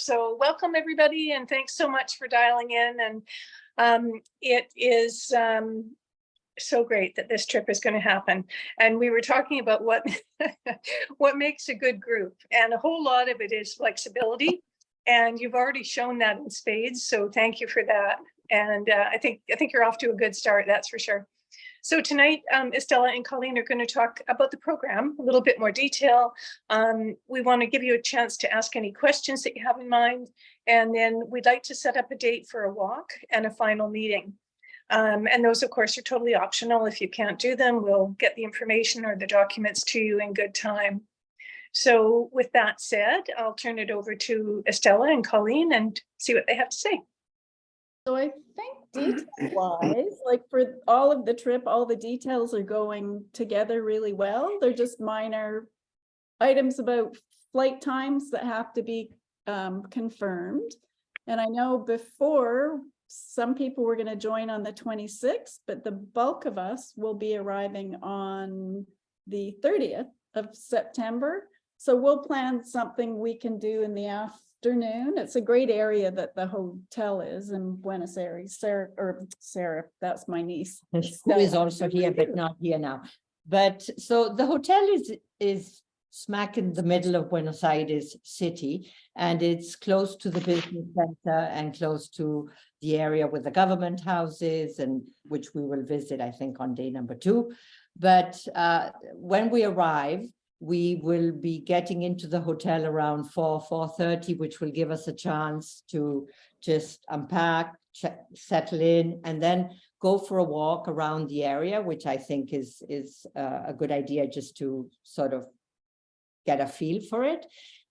So welcome everybody, and thanks so much for dialing in. And it is so great that this trip is going to happen. And we were talking about what what makes a good group, and a whole lot of it is flexibility. And you've already shown that in spades, so thank you for that. And I think you're off to a good start, that's for sure. So tonight, Estella and Colleen are going to talk about the program, a little bit more detail. We want to give you a chance to ask any questions that you have in mind, and then we'd like to set up a date for a walk and a final meeting. And those, of course, are totally optional. If you can't do them, we'll get the information or the documents to you in good time. So with that said, I'll turn it over to Estella and Colleen and see what they have to say. So I think detail-wise, like for all of the trip, all the details are going together really well. They're just minor items about flight times that have to be confirmed. And I know before, some people were going to join on the 26th, but the bulk of us will be arriving on the 30th of September. So we'll plan something we can do in the afternoon. It's a great area that the hotel is in Buenos Aires. Sarah, that's my niece. Who is also here, but not here now. But so the hotel is smack in the middle of Buenos Aires city, and it's close to the business center and close to the area with the government houses, and which we will visit, I think, on day number 2. But when we arrive, we will be getting into the hotel around 4:30, which will give us a chance to just unpack, settle in, and then go for a walk around the area, which I think is a good idea, just to sort of get a feel for it.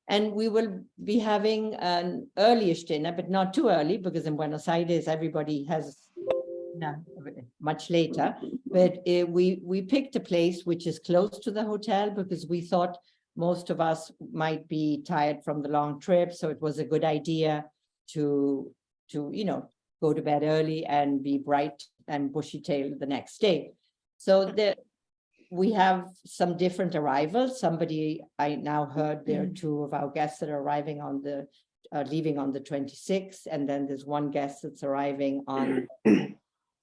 And we will be having an early-ish dinner, but not too early, because in Buenos Aires, everybody has much later. But we picked a place which is close to the hotel, because we thought most of us might be tired from the long trip. So it was a good idea to go to bed early and be bright and bushy-tailed the next day. So we have some different arrivals. I now heard there are 2 of our guests that are arriving on leaving on the 26th, and then there's one guest that's arriving on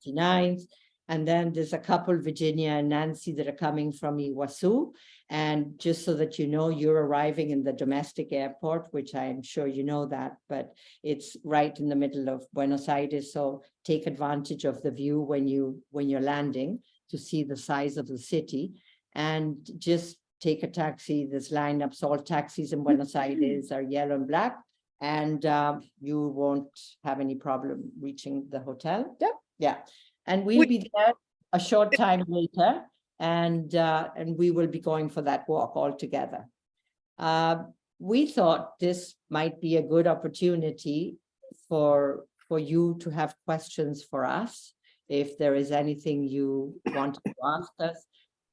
29th, and then there's a couple, Virginia and Nancy, that are coming from Iguazu. And just so that you know, you're arriving in the domestic airport, which I'm sure you know that, but it's right in the middle of Buenos Aires. So take advantage of the view when you're landing, to see the size of the city, and just take a taxi. There's lineups. All taxis in Buenos Aires are yellow and black, and you won't have any problem reaching the hotel. Yeah. And we'll be there a short time later, and we will be going for that walk all together. We thought this might be a good opportunity for you to have questions for us, if there is anything you wanted to ask us.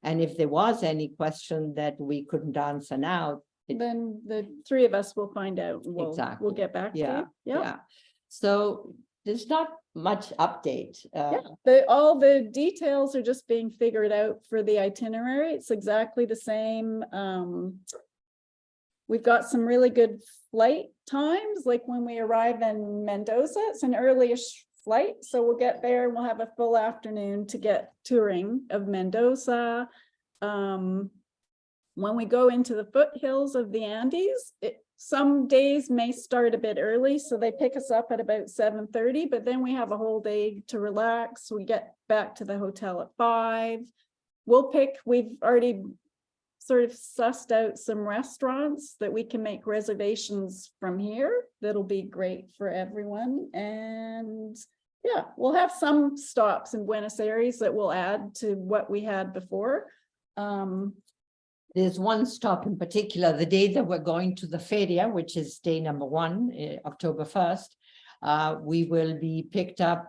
And if there was any question that we couldn't answer now, then the 3 of us will find out. We'll get back to you. Yeah. So there's not much update. All the details are just being figured out for the itinerary. It's exactly the same. We've got some really good flight times, like when we arrive in Mendoza, it's an early-ish flight. So we'll get there and we'll have a full afternoon to get touring of Mendoza. When we go into the foothills of the Andes, some days may start a bit early, so they pick us up at about 7:30, but then we have a whole day to relax. We get back to the hotel at 5. We've already sort of sussed out some restaurants that we can make reservations from here. That'll be great for everyone. And yeah, we'll have some stops in Buenos Aires that will add to what we had before. There's one stop in particular, the day that we're going to the Feria, which is day number 1, October 1st. We will be picked up.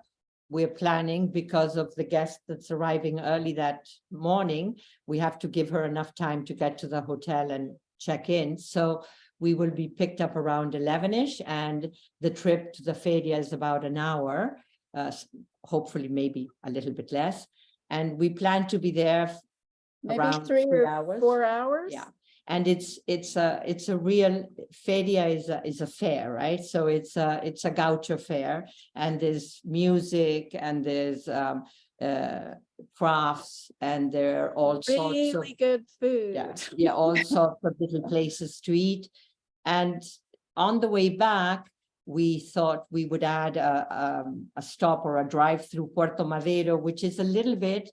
We're planning, because of the guest that's arriving early that morning, we have to give her enough time to get to the hotel and check in. So we will be picked up around 11-ish, and the trip to the Feria is about an hour, hopefully maybe a little bit less. And we plan to be there maybe around 3 3 or hours. 4 hours. Yeah. And it's a real feria is a fair, right? So it's a gaucho fair, and there's music and there's crafts, and there are all sorts of Really good food. yeah, all sorts of little places to eat. And on the way back, we thought we would add a stop or a drive through Puerto Madero, which is a little bit,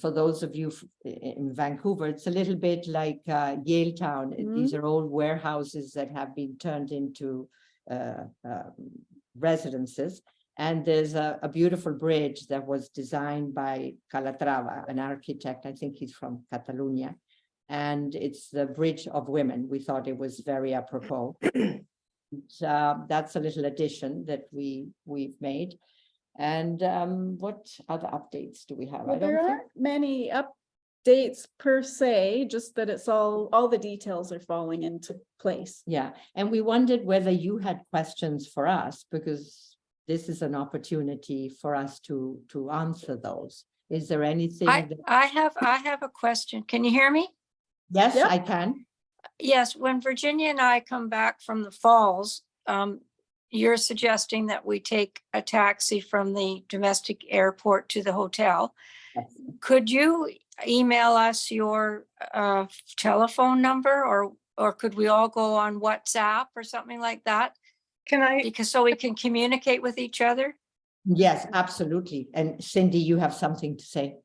for those of you in Vancouver, it's a little bit like Yale Town. These are old warehouses that have been turned into residences. And there's a beautiful bridge that was designed by Calatrava, an architect. I think he's from Catalonia. And it's the Bridge of Women. We thought it was very apropos. That's a little addition that we've made. And what other updates do we have? Well, there aren't many updates per se, just that it's all the details are falling into place. Yeah, and we wondered whether you had questions for us, because this is an opportunity for us to answer those. Is there anything? I have a question. Can you hear me? Yes, Yep. I can. Yes, when Virginia and I come back from the falls, you're suggesting that we take a taxi from the domestic airport to the hotel. Yes. Could you email us your telephone number, or could we all go on WhatsApp or something like that? Can I, Because so we can communicate with each other? Yes, absolutely. And Cindy, you have something to say?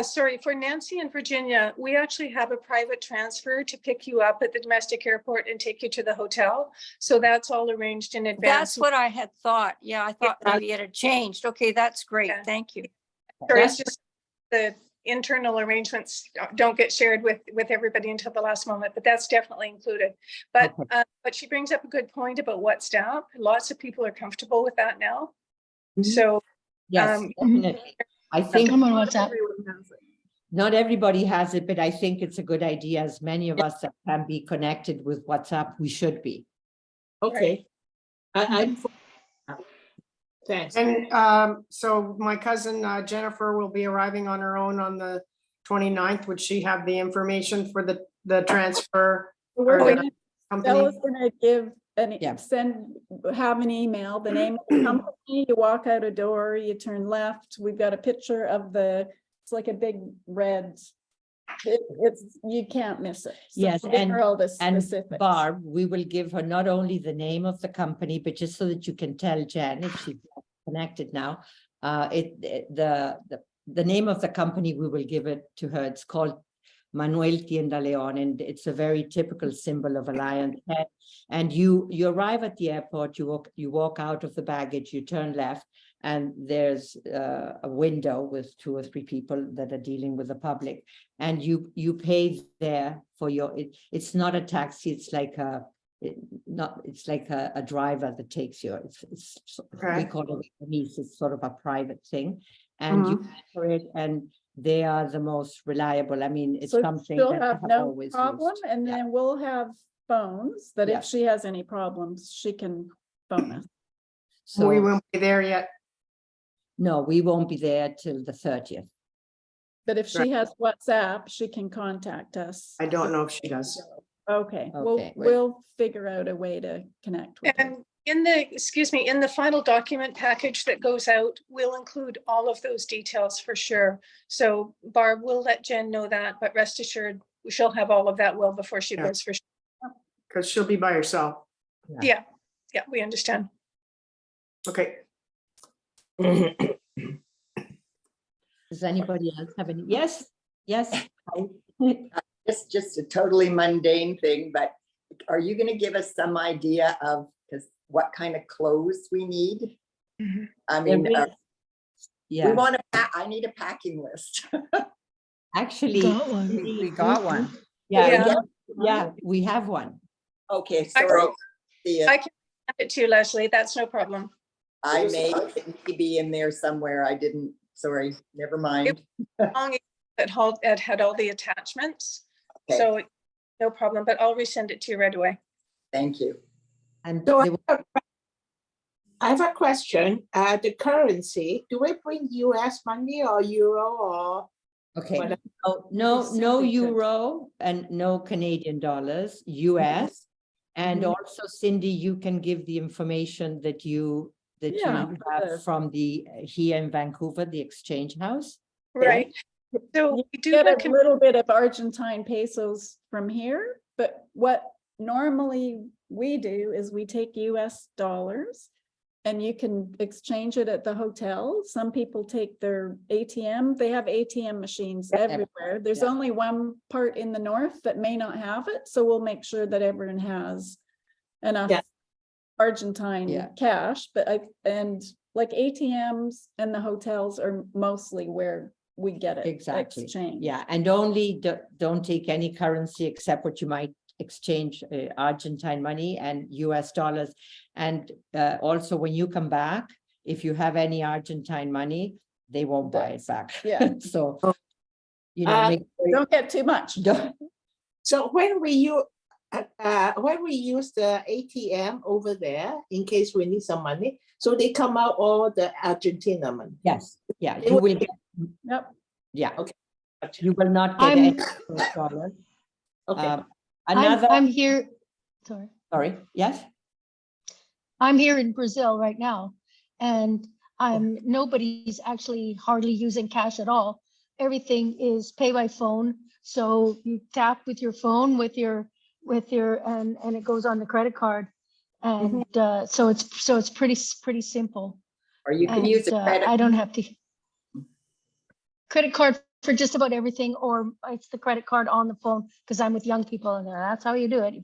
sorry, for Nancy and Virginia, we actually have a private transfer to pick you up at the domestic airport and take you to the hotel. So that's all arranged in advance. That's what I had thought. Yeah, I thought maybe it had changed. Okay, that's great. Yeah. Thank you. Sorry, it's just the internal arrangements don't get shared with everybody until the last moment, but that's definitely included. But but she brings up a good point about WhatsApp. Lots of people are comfortable with that now. So Yes, definitely. I think Everyone has it. not everybody has it, but I think it's a good idea. As many of us that can be connected with WhatsApp, we should be. Okay. Thanks. And so my cousin Jennifer will be arriving on her own on the 29th. Would she have the information for the transfer? We're or the gonna, company? Stella's gonna give Yeah. have an email, the name of the company, you walk out a door, you turn left, we've got a picture of it's like a big red, it's, you can't miss it. So Yes, we'll give her all the And specifics. Barb, we will give her not only the name of the company, but just so that you can tell Jen, if she's connected now, the name of the company, we will give it to her. It's called Manuel Tienda Leon, and it's a very typical symbol of a lion's head. And you arrive at the airport, you walk out of the baggage, you turn left, and there's a window with 2 or 3 people that are dealing with the public, and you pay there for it's not a taxi, it's like a driver that takes you. It's Okay. we call it it's sort of a private thing, and you pay for it, and they are the most reliable. I mean, it's So something she'll that I have have no always problem, used. and Yeah. then we'll have phones that Yeah. if she has any problems, she can phone us. So We won't be there yet. no, we won't be there till the 30th. But if she has WhatsApp, she can contact us. I don't know if she does. Okay, Okay. we'll figure out a way to connect with her. and in the final document package that goes out, we'll include all of those details for sure. So Barb, will let Jen know that, but rest assured, she'll have all of that well before she Yeah. goes for sure. Because she'll be by herself. Yeah, we understand. Okay. Does anybody else have any? Yes, yes. It's just a totally mundane thing, but are you going to give us some idea of what kind of clothes we need? Mhm. I mean, we Yeah, want to. I need a packing list. actually, We got one. yeah, Yeah. we have one. Okay, I- sorry. See it. I can send it to you, Leslie. That's no problem. I may be in there somewhere. I didn't. Sorry, never mind. Long as it had all the attachments, Okay. so no problem, but I'll resend it to you right away. Thank you. And So they I have a question. The currency, do we bring US money or euro or Okay, But no Simply could. euro and no Canadian dollars, US. And Mhm. also Cindy, you can give the information that you Yeah, have the- from the, here in Vancouver, the Exchange House. Right. So You we do get look a little bit of Argentine pesos from here, but what normally we do is we take US dollars and you can exchange it at the hotel. Some people take their ATM. They have ATM machines Yeah, everywhere. There's yeah. only one part in the north that may not have it, so we'll make sure that everyone has enough Yeah. Argentine Yeah. cash, but and like ATMs and the hotels are mostly where we get it Exactly. exchanged. Yeah, and only don't take any currency except what you might exchange, Argentine money and US dollars. And also when you come back, if you have any Argentine money, they won't buy it back. Yeah. So, you know, Uh, make, Don't get too much. don't, So when we use the ATM over there, in case we need some money, so they come out all the Argentina money. yes, yeah, They you will- will get, Yep. yeah, Okay. you will not get I'm- any US dollars. Okay, Another, I'm here, sorry, sorry, yes? I'm here in Brazil right now, and nobody's actually hardly using cash at all. Everything is pay by phone, so you tap with your phone with your and it goes on the credit card, and so it's pretty simple. Or you can And use a credit. I don't have to credit card for just about everything, or it's the credit card on the phone, because I'm with young people and that's how you do it.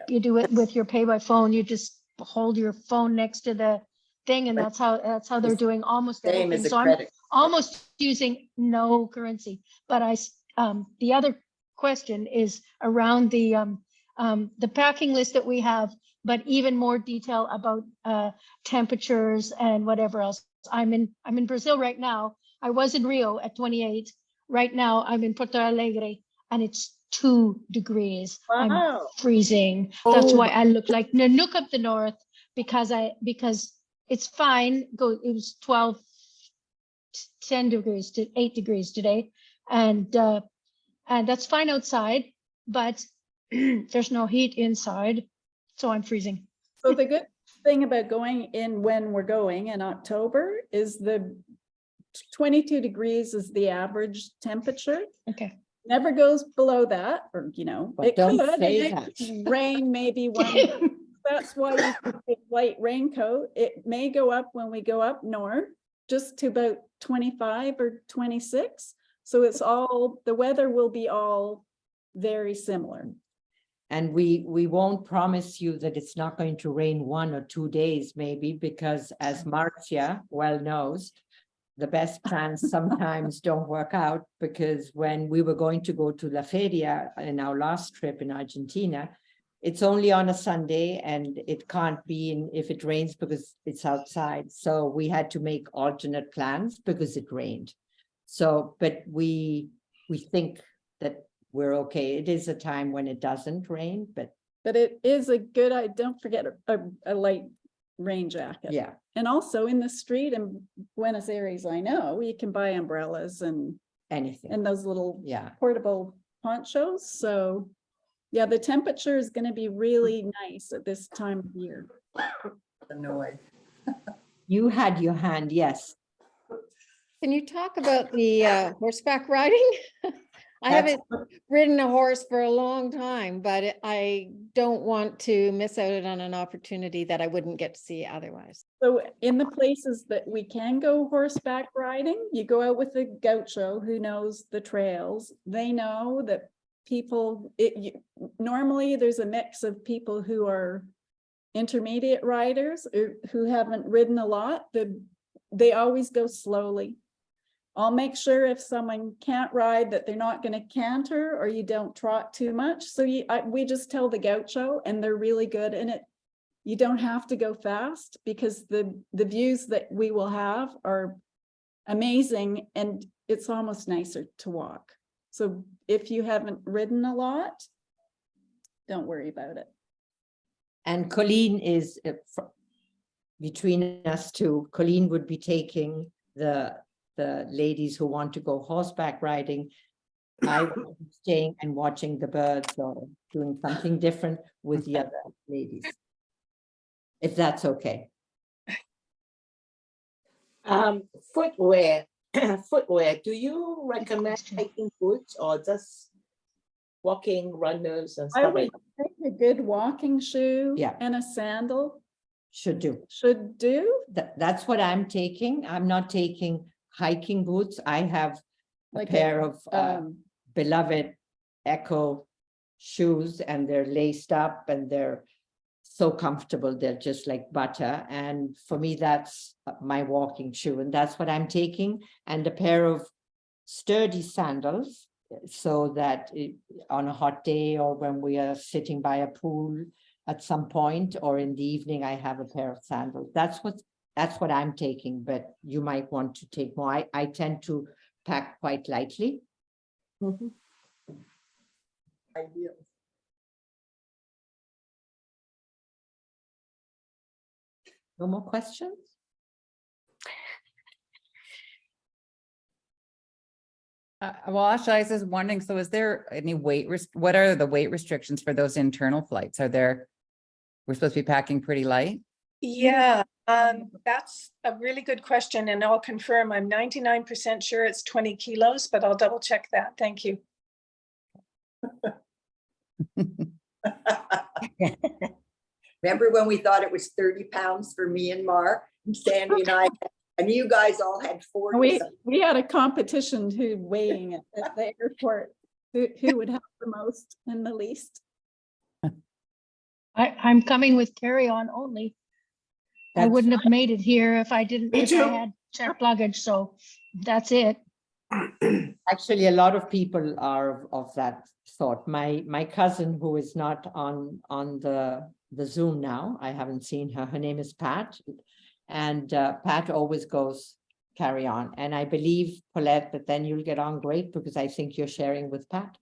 You do it with your pay by phone. You just hold your phone next to the thing, and that's how they're doing almost Same everything. as a So I'm credit. almost using no currency. But the other question is around the packing list that we have, but even more detail about temperatures and whatever else. I'm in Brazil right now. I was in Rio at 28. Right now I'm in Porto Alegre and it's 2 degrees. I'm Wow. freezing. That's Oh why I look like Nanook of the North, because it's fine. It was 10 degrees to 8 degrees today. And that's fine outside, but there's no heat inside. So I'm freezing. So the good thing about going in when we're going in October is the 22 degrees is the average temperature. Okay. Never goes below that, or But it don't could. say It that. could rain maybe one. That's why you should take light raincoat. It may go up when we go up north, just to about 25 or 26. So it's all, the weather will be all very similar. And we won't promise you that it's not going to rain 1 or 2 days, maybe, because as Marcia well knows, the best plans sometimes don't work out, because when we were going to go to La Feria in our last trip in Argentina, it's only on a Sunday and it can't be in if it rains because it's outside. So we had to make alternate plans because it rained. So, but we think that we're okay. It is a time when it doesn't rain, but It is a good, don't forget a light rain jacket. yeah. And also in the street in Buenos Aires, I know you can buy umbrellas and Anything. those little Yeah. portable ponchos. So yeah, the temperature is going to be really nice at this time of year. Annoyed. You had your hand, yes. Can you talk about the horseback riding? I That's- haven't ridden a horse for a long time, but I don't want to miss out on an opportunity that I wouldn't get to see otherwise. So in the places that we can go horseback riding, you go out with a gaucho who knows the trails. They know that people, normally there's a mix of people who are intermediate riders or who haven't ridden a lot. They always go slowly. I'll make sure if someone can't ride that they're not going to canter or you don't trot too much. So we just tell the gaucho and they're really good in it. You don't have to go fast because the views that we will have are amazing and it's almost nicer to walk. So if you haven't ridden a lot, don't worry about it. And Colleen is between us two. Colleen would be taking the the ladies who want to go horseback riding, I will be staying and watching the birds or doing something different with the other ladies. If that's okay. Footwear, footwear, do you recommend question. hiking boots or just walking runners and I stuff would like that? think a good walking shoe Yeah. and a sandal Should do. should do. That's what I'm taking. I'm not taking hiking boots. I have a Like a, pair of Um, beloved Echo shoes, and they're laced up and they're so comfortable. They're just like butter. And for me, that's my walking shoe, and that's what I'm taking. And a pair of sturdy sandals, so that on a hot day or when we are sitting by a pool at some point or in the evening, I have a pair of sandals. That's what I'm taking, but you might want to take more. I tend to pack quite lightly. Mhm. Ideal. No more questions? Well, actually, I was just wondering, so is there any what are the weight restrictions for those internal flights? We're supposed to be packing pretty light? Yeah, that's a really good question, and I'll confirm. I'm 99% sure it's 20 kilos, but I'll double check that. Thank you. Remember when we thought it was 30 pounds for Myanmar, and Sandy and I, and you guys all had 40 something. we had a competition who weighing it at the airport, who would have the most and the least. I'm coming with carry-on only. I That's wouldn't have made it here if I didn't, Me if I too. had checked luggage, so that's it. Actually, a lot of people are of that sort. My cousin, who is not on the Zoom now, I haven't seen her. Her name is Pat, and Pat always goes carry on. And I believe, Paulette, that then you'll get on great because I think you're sharing with Pat,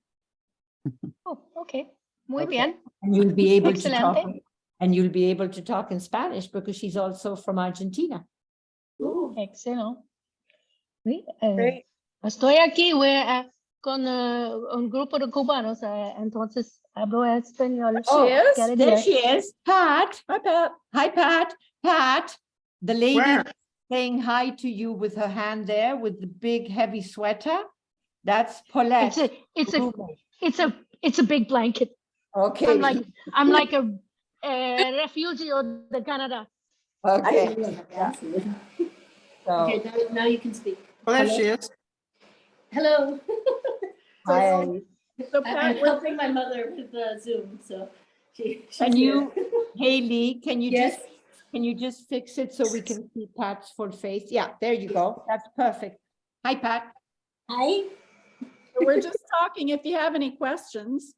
Oh, okay. Muy Okay. bien. and you'll be able to talk. Excelente. And you'll be able to talk in Spanish because she's also from Argentina. Excelente. Sí, Great. estoy aquí con un grupo de cubanos, entonces hablo español. Oh, cada there día. she is. Pat. Hi, Pat. Hi, Pat. Pat, the lady Where? saying hi to you with her hand there with the big heavy sweater. That's Paulette. It's a big blanket. Okay. I'm like a refugee de Canada. Okay. So, Now you can speak. Well, there she is. Hello. hi. So I'm Pat, helping my mother with Zoom, so she's Can here. you, Haley, can you Yes. just fix it so we can see Pat's full face? Yeah, there you go. That's perfect. Hi, Pat. Hi. we're just talking. If you have any questions,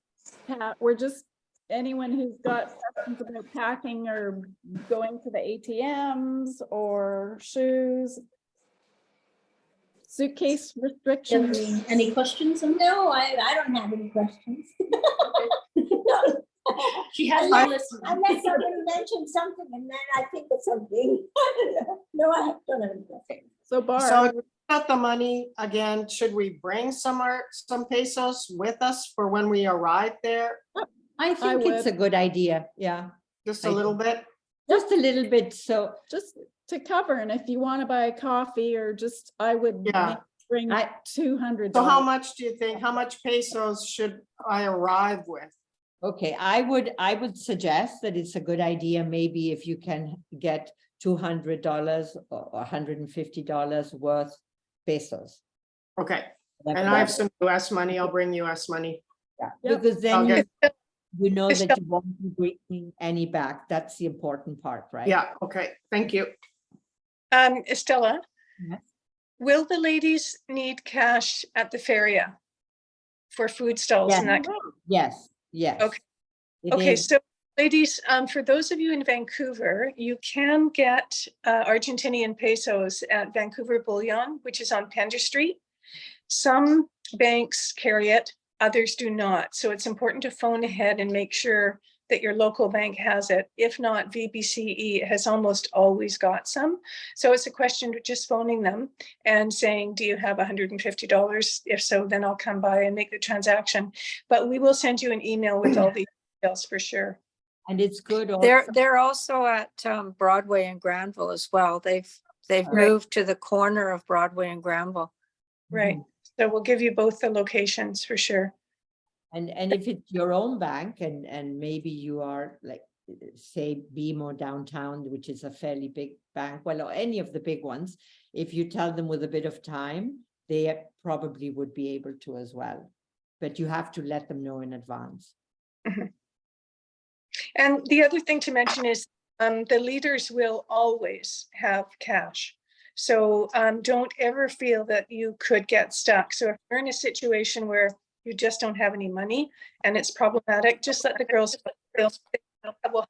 Pat, we're just, anyone who's got questions about packing or going to the ATMs or shoes, suitcase restrictions. Any questions? No, I don't have any questions. She has I- been listening. Unless somebody mentioned something and then I think of something. No, I don't have any questions. So Barb, So about the money, again, should we bring some pesos with us for when we arrive there? I think it's a would. good idea. Yeah, Just I a little bit? just a little bit. So just to cover, and if you want to buy a coffee or just, I would Yeah. maybe bring I- $200. So how much do you think, how much pesos should I arrive with? okay, I would suggest that it's a good idea, maybe if you can get $200 or $150 worth pesos. Okay, That- and I have that- some US money, I'll bring US money. yeah, Yep. because then Okay. you know that Estelle- you won't be bringing any back. That's the important part, right? Yeah, okay, thank you. Estella, Yes. will the ladies need cash at the feria for food stalls and that? Yes, yes. Okay. It Okay, is- so ladies, for those of you in Vancouver, you can get Argentinian pesos at Vancouver Bullion, which is on Pender Street. Some banks carry it, others do not. So it's important to phone ahead and make sure that your local bank has it. If not, VBCE has almost always got some. So it's a question of just phoning them and saying, do you have $150? If so, then I'll come by and make the transaction. But we will send you an email with all the details for sure. And it's good. They're also at Broadway and Granville as well. They've Right. moved to the corner of Broadway and Granville. Right. So we'll give you both the locations for sure. And if it's your own bank and maybe you are like, say, BMO downtown, which is a fairly big bank, well, or any of the big ones, if you tell them with a bit of time, they probably would be able to as well. But you have to let them know in advance. Mhm. And the other thing to mention is the leaders will always have cash. So don't ever feel that you could get stuck. So if you're in a situation where you just don't have any money and it's problematic, just let the girls will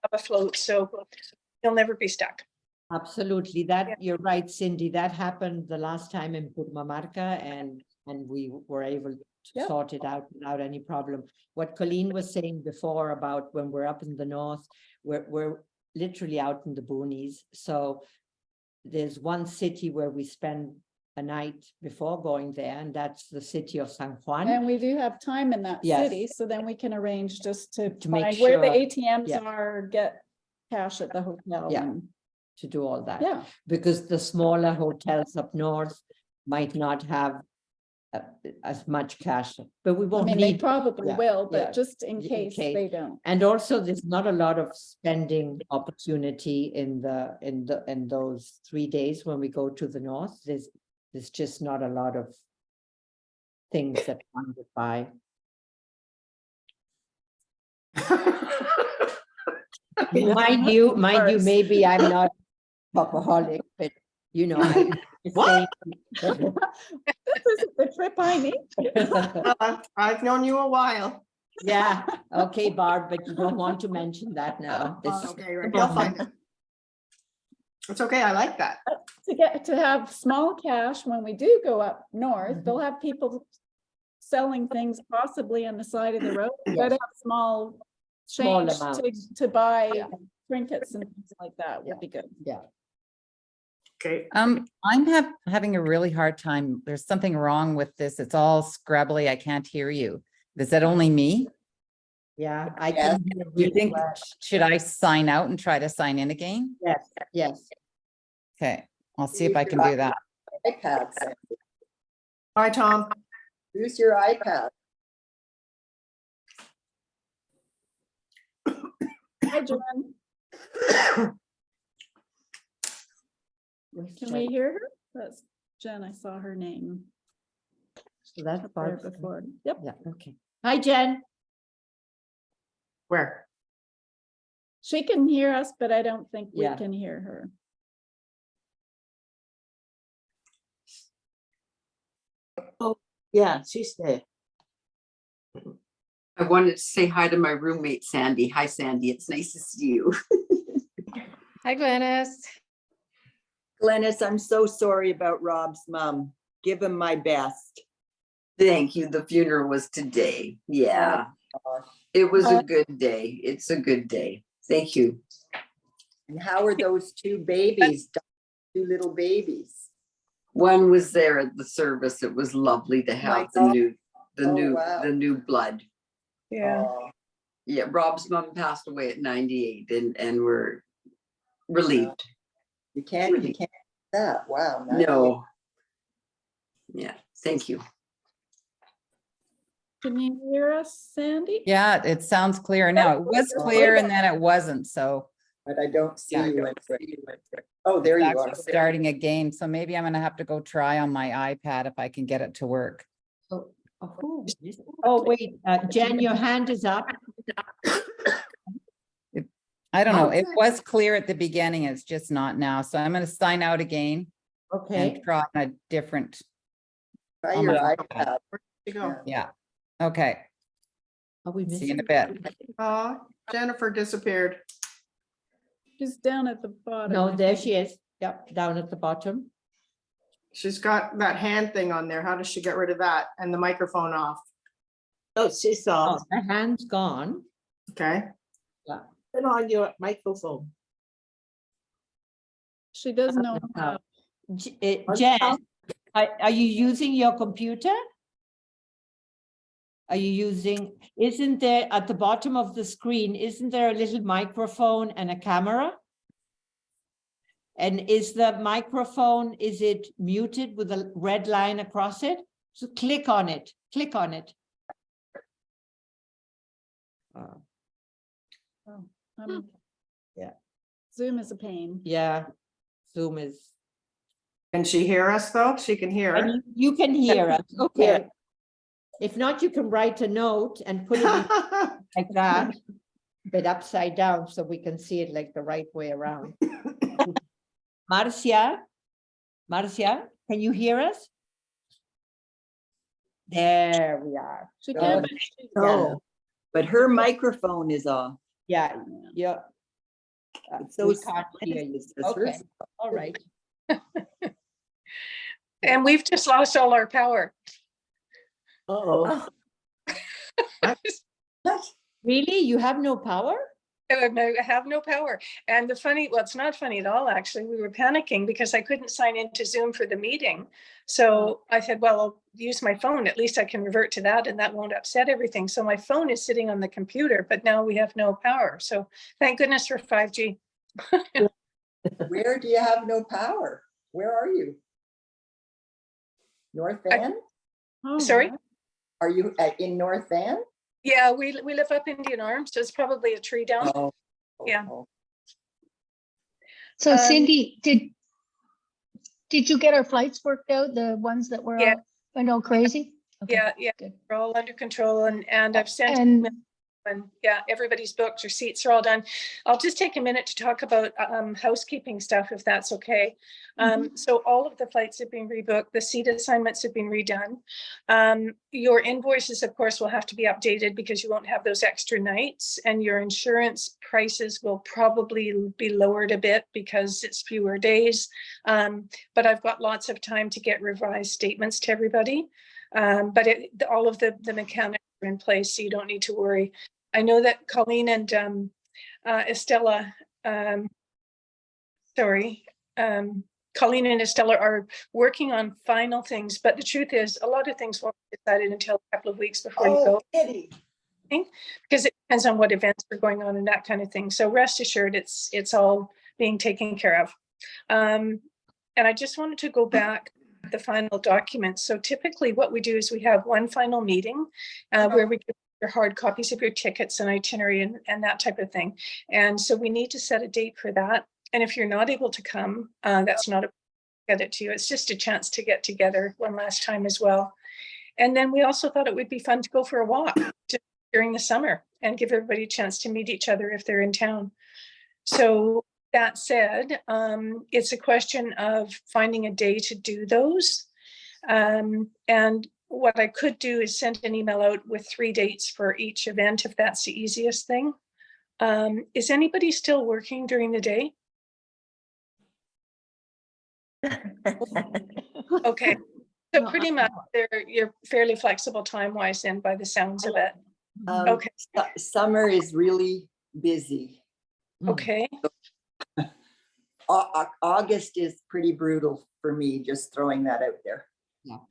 have a float. So you'll never be stuck. Absolutely. That you're right, Cindy. That happened the last time in Purmamarca and we were able to sort it out without any problem. What Colleen was saying before about when we're up in the north, we're literally out in the boonies. So there's one city where we spend a night before going there, and that's the city of San Juan. And we do have time in that Yes. city, so then we can arrange just to make find where the sure- ATMs yeah. are, get cash at the hotel. Yeah. and- To do all that. Yeah, Because the smaller hotels up north might not have as much cash, but we I won't mean, they need. probably yeah, will, yeah, but just in in case case. they don't. And also, there's not a lot of spending opportunity in those 3 days when we go to the north. There's just not a lot of things that one would buy. Mind you, Ours. maybe I'm not shopaholic, but you know. What? This isn't the trip I need. I've known you a while. Yeah, okay, Barb, but you don't want to mention that now. This is- Okay, right, you'll find it. It's okay, I like that. To have small cash when we do go up north, Mm-hmm. they'll have people selling things possibly on the side of the road. Yes. Gotta have small Small change amounts. to buy trinkets and things like that would be good. Yeah. Okay, I'm having a really hard time. There's something wrong with this. It's all scrabbly. I can't hear you. Is that only me? Yeah, I Yes. can. hear You really think, well. should I sign out and try to sign in again? Yes, yes. Okay, I'll see if I can do that. iPad, Sandy. bye, Tom. Use your iPad. Hi, Jen. Can we hear her? That's Jen. I saw her name So that's up there Barb. before. Yep. Yeah, okay. Hi, Jen. Where? She can hear us, but I don't think we Yeah. can hear her. Yeah, she's there. I wanted to say hi to my roommate, Sandy. Hi, Sandy. It's nice to see you. Hi, Glennis. Glennis, I'm so sorry about Rob's mom. Give him my best. Thank you. The funeral was today. Yeah. It was a good day. It's a good day. Thank you. And how are those two babies, two little babies? One was there at the service. It was lovely to have the God. new, Wow. the new blood. Yeah. Oh, Yeah, Rob's mom passed away at 98 and we're relieved. you can't do that. Wow. No. Yeah, thank you. Can you hear us, Sandy? Yeah, it sounds clear now. It was clear and then it wasn't, so. But I don't see Yeah, I you. don't Oh, there it's you actually are. starting again, so maybe I'm gonna have to go try on my iPad if I can get it to work. Oh, wait, Jen, your hand is up. I don't know. It Okay. was clear at the beginning. It's just not now. So I'm gonna sign out again Okay. and try on a different, Try Oh your my iPad. You go. yeah. Okay, Are we see you in missing? a bit. Jennifer disappeared. She's down at the bottom. No, there she is. Yep, down at the bottom. She's got that hand thing on there. How does she get rid of that? And the microphone off? Oh, she's Oh, off. the hand's gone. Okay, Turn on your microphone. She doesn't know No. how. Jen, are you using your computer? Are you using, isn't there at the bottom of the screen, isn't there a little microphone and a camera? And is the microphone, is it muted with a red line across it? So click on it, click on it. Yeah. Zoom is a pain. Yeah, Zoom is. Can she hear us though? She can hear. And you can hear us, okay. If not, you can write a note and put it in like that, but upside down so we can see it like the right way around. Marcia, can you hear us? There we are. She Oh, can't. No, but her microphone is off. Yeah, yeah. So We can't hear you. it's hers. Okay, all right. And we've just lost all our power. Oh, Really? You have no power? I have no power. And the funny, well, it's not funny at all, actually. We were panicking because I couldn't sign into Zoom for the meeting. So I said, well, I'll use my phone. At least I can revert to that and that won't upset everything. So my phone is sitting on the computer, but now we have no power. So thank goodness for 5G. Where do you have no power? Where are you? North Van? Oh, Sorry? Are you in North Van? Yeah, we live up Indian Arms, so it's probably a tree down. Oh, Yeah. oh. So Um, Cindy, did you get our flights worked out? The ones that were Yeah. all, went all crazy? Okay, Yeah, good. we're all under control and I've sent And and yeah, everybody's booked, your seats are all done. I'll just take a minute to talk about housekeeping stuff, if that's okay. So all of the flights have been rebooked, the seat assignments have been redone. Your invoices, of course, will have to be updated because you won't have those extra nights, and your insurance prices will probably be lowered a bit because it's fewer days. But I've got lots of time to get revised statements to everybody. But all of the mechanics are in place, so you don't need to worry. I know that Colleen and Estella, Colleen and Estella are working on final things, but the truth is a lot of things won't be decided until a couple of weeks before you go. Kitty. Because it depends on what events are going on and that kind of thing. So rest assured, it's all being taken care of. And I just wanted to go back to the final documents. So typically what we do is we have one final meeting where we give your hard copies of your tickets and itinerary and that type of thing. And so we need to set a date for that. And if you're not able to come, that's not a get it to you. It's just a chance to get together one last time as well. And then we also thought it would be fun to go for a walk during the summer and give everybody a chance to meet each other if they're in town. So that said, it's a question of finding a day to do those. And what I could do is send an email out with 3 dates for each event, if that's the easiest thing. Is anybody still working during the day? Okay, so pretty much you're fairly flexible time-wise then by the sounds of it. Okay. Summer is really busy. Okay, August is pretty brutal for me, just throwing that out there.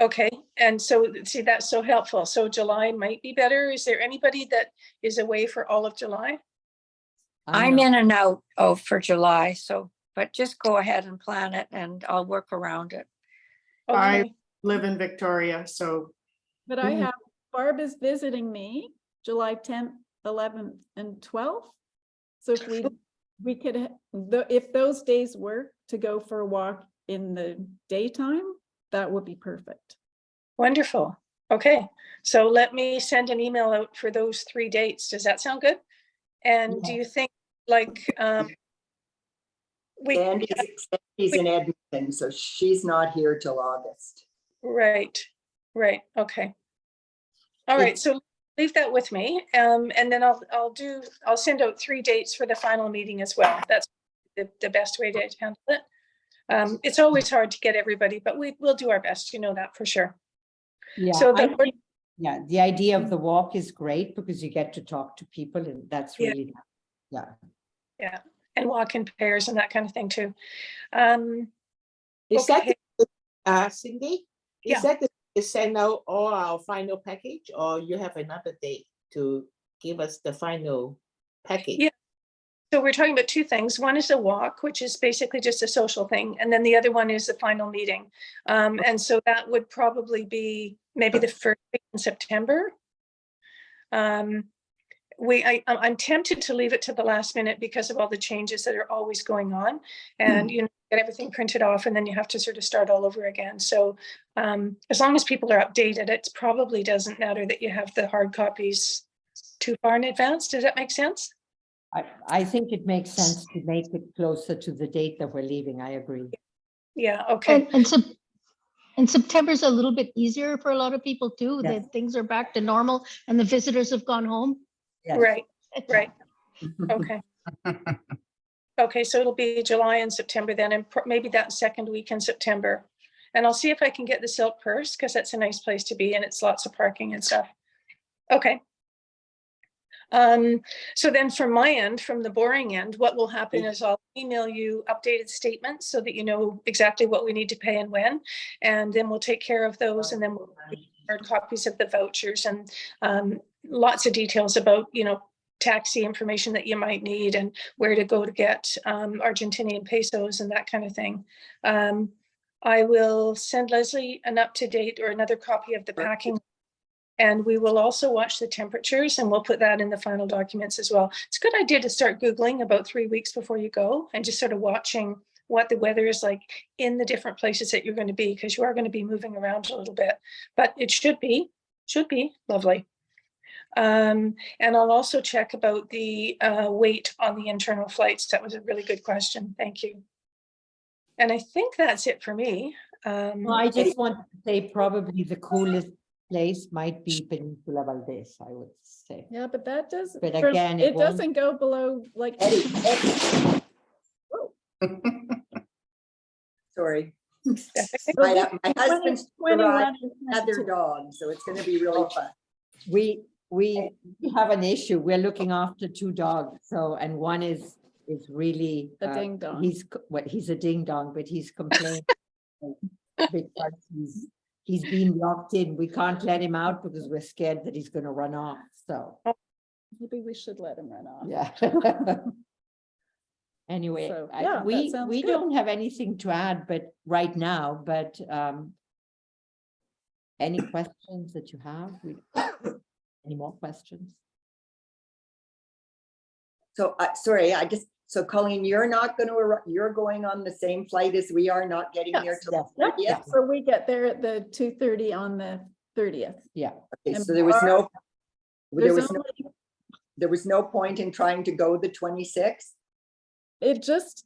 okay. And so, see, that's so helpful. So July might be better. Is there anybody that is away for all of July? I'm in and out for July, so, but just go ahead and plan it and I'll work around it. I Okay, live in Victoria, so But I have, Barb is visiting me July 10th, 11th, and 12th. So if we could, if those days work to go for a walk in the daytime, that would be perfect. wonderful. Okay, so let me send an email out for those 3 dates. Does that sound good? And do you think like Sandy's in Edmonton, so she's not here till August. right, okay. All right, so leave that with me. And then I'll send out 3 dates for the final meeting as well. That's the best way to handle it. It's always hard to get everybody, but we'll do our best, you know that for sure. Yeah, So the idea of the walk is great because you get to talk to people and that's Yeah. really Yeah, and walk in pairs and that kind of thing too. Is that, Okay. Cindy? Yeah. Is that to send out all our final package, or you have another date to give us the final package? Yeah. So we're talking about two things. One is a walk, which is basically just a social thing. And then the other one is the final meeting. And so that would probably be maybe the first week in September. I'm tempted to leave it to the last minute because of all the changes that are always going on, and you know, get everything printed off, and then you have to sort of start all over again. So as long as people are updated, it probably doesn't matter that you have the hard copies too far in advance. Does that make sense? I think it makes sense to make it closer to the date that we're leaving. I agree. Yeah. Okay. And September's a little bit easier for a lot of people too, Yes. that things are back to normal and the visitors have gone home. Yes. Right. Right. Okay. Okay. So it'll be July and September then, and maybe that second week in September. And I'll see if I can get the Silk Purse, because that's a nice place to be and it's lots of parking and stuff. Okay. So then from my end, from the boring end, what will happen is I'll email you updated statements so that you know exactly what we need to pay and when, and then we'll take care of those, and then we'll hard copies of the vouchers and lots of details about, you know, taxi information that you might need and where to go to get Argentinian pesos and that kind of thing. I will send Leslie an up-to-date or another copy of the packing. And we will also watch the temperatures, and we'll put that in the final documents as well. It's a good idea to start Googling about 3 weeks before you go and just sort of watching what the weather is like in the different places that you're going to be, because you are going to be moving around a little bit, but it should be lovely. And I'll also check about the weight on the internal flights. That was a really good question. Thank you. And I think that's it for me. Well, I just want to say probably the coolest place might be Peninsula Valdez, I would say. Yeah, but that does, But again, it it doesn't go below like. Sorry. Well, My husband's 21 arrived and another 22. dog, so it's gonna be really fun. We have an issue. We're looking after 2 dogs. So, and one is really A ding dong. He's a ding dong, but he's complaining because he's been locked in. We can't let him out because we're scared that he's going to run off. So Maybe we should let him run off. yeah. Anyway, So, yeah, that sounds we good. don't have anything to add, but right now, but any questions that you have? Any more questions? So, sorry, so Colleen, you're going on the same flight as we are, not getting there till the Yeah, 30th? yeah. So we get there at the 2:30 on the 30th. Yeah. Okay, And so there was no point in trying to go the 26th? It just,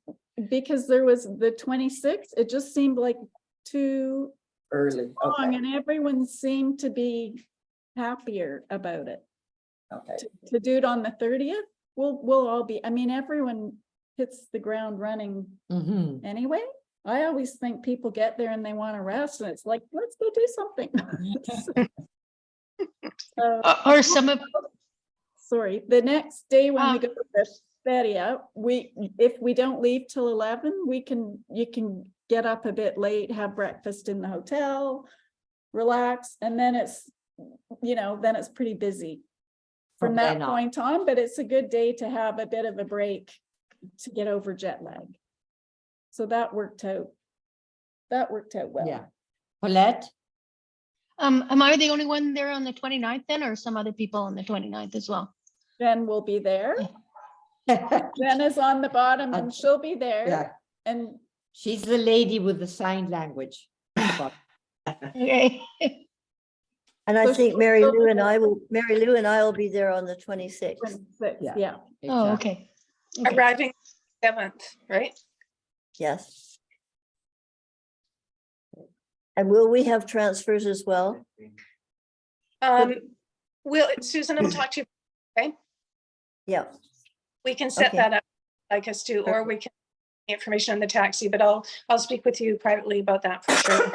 because there was the 26th, it just seemed like too Early, long, okay, and everyone seemed to be happier about it. okay. To do it on the 30th, we'll all be, I mean, everyone hits the ground running Mhm. anyway. I always think people get there and they want to rest, and it's like, let's go do something. Or some of, Sorry, the next day when we Um, go to the Feria, if we don't leave till 11, you can get up a bit late, have breakfast in the hotel, relax, and then it's, then it's pretty busy from that point on, but it's a good day to have a bit of a break to get over jet lag. So that worked out. Well. Yeah. Paulette? am I the only one there on the 29th then, or some other people on the 29th as well? Jen will be there. Jen is on the bottom and she'll be there. Yeah. And She's the lady with the sign language. Okay. So And I think she'll Mary still Lou be and there. I will be there on the 26th. 26, yeah. Oh, okay. Okay. Arriving 7th, right? Yes. And will we have transfers as well? Susan, I'll talk to you. Okay, Yeah. we can set Okay. that up like us to, or we can information on the taxi, but I'll speak with you privately about that for sure.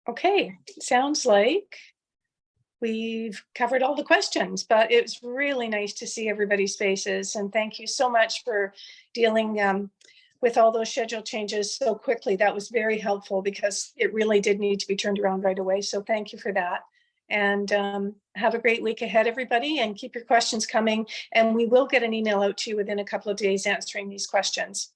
Okay, sounds like we've covered all the questions, but it's really nice to see everybody's faces. And thank you so much for dealing with all those schedule changes so quickly. That was very helpful because it really did need to be turned around right away. So thank you for that. And have a great week ahead, everybody, and keep your questions coming. And we will get an email out to you within a couple of days answering these questions.